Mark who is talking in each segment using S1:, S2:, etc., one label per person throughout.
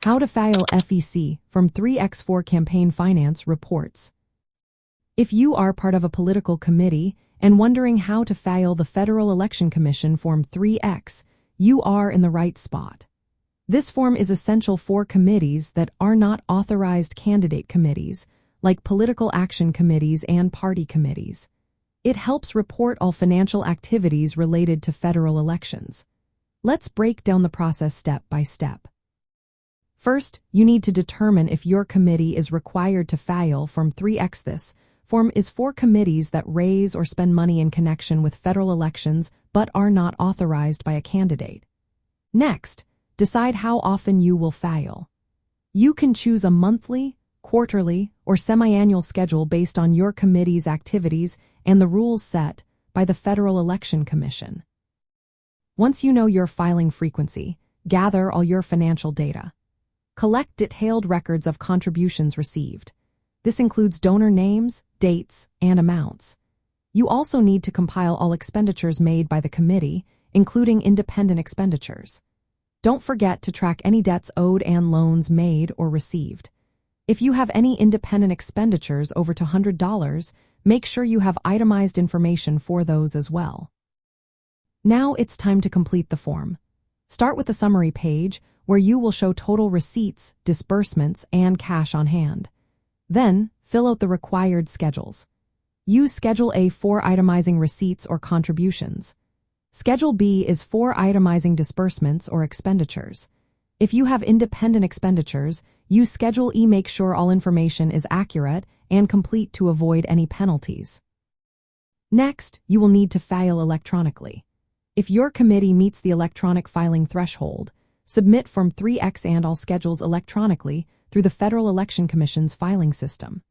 S1: How to File FEC Form 3x4 Campaign Finance Reports. If you are part of a political committee and wondering how to file the Federal Election Commission Form 3X, you are in the right spot. This form is essential for committees that are not authorized candidate committees, like political action committees and party committees. It helps report all financial activities related to federal elections. Let's break down the process step by step. First, you need to determine if your committee is required to file Form 3X. This form is for committees that raise or spend money in connection with federal elections but are not authorized by a candidate. Next, decide how often you will file. You can choose a monthly, quarterly, or semi-annual schedule based on your committee's activities and the rules set by the Federal Election Commission. Once you know your filing frequency, gather all your financial data. Collect detailed records of contributions received. This includes donor names, dates, and amounts. You also need to compile all expenditures made by the committee, including independent expenditures. Don't forget to track any debts owed and loans made or received. If you have any independent expenditures over $200, make sure you have itemized information for those as well. Now it's time to complete the form. Start with the summary page, where you will show total receipts, disbursements, and cash on hand. Then, fill out the required schedules. Use Schedule A for itemizing receipts or contributions. Schedule B is for itemizing disbursements or expenditures. If you have independent expenditures, use Schedule E. Make sure all information is accurate and complete to avoid any penalties. Next, you will need to file electronically. If your committee meets the electronic filing threshold, submit Form 3X and all schedules electronically through the Federal Election Commission's filing system.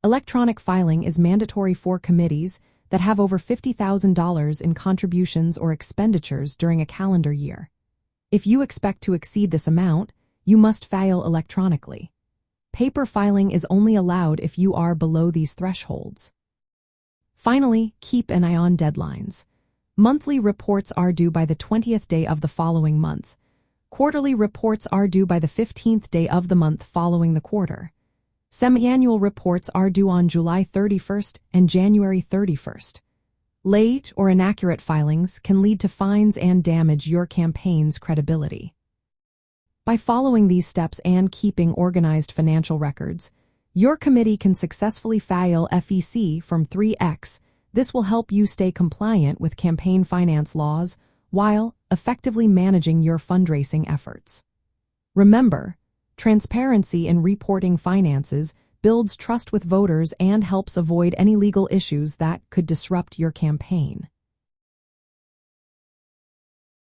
S1: Electronic filing is mandatory for committees that have over $50,000 in contributions or expenditures during a calendar year. If you expect to exceed this amount, you must file electronically. Paper filing is only allowed if you are below these thresholds. Finally, keep an eye on deadlines. Monthly reports are due by the 20th day of the following month. Quarterly reports are due by the 15th day of the month following the quarter. Semi-annual reports are due on July 31st and January 31st. Late or inaccurate filings can lead to fines and damage your campaign's credibility. By following these steps and keeping organized financial records, your committee can successfully file FEC Form 3X. This will help you stay compliant with campaign finance laws while effectively managing your fundraising efforts. Remember, transparency in reporting finances builds trust with voters and helps avoid any legal issues that could disrupt your campaign.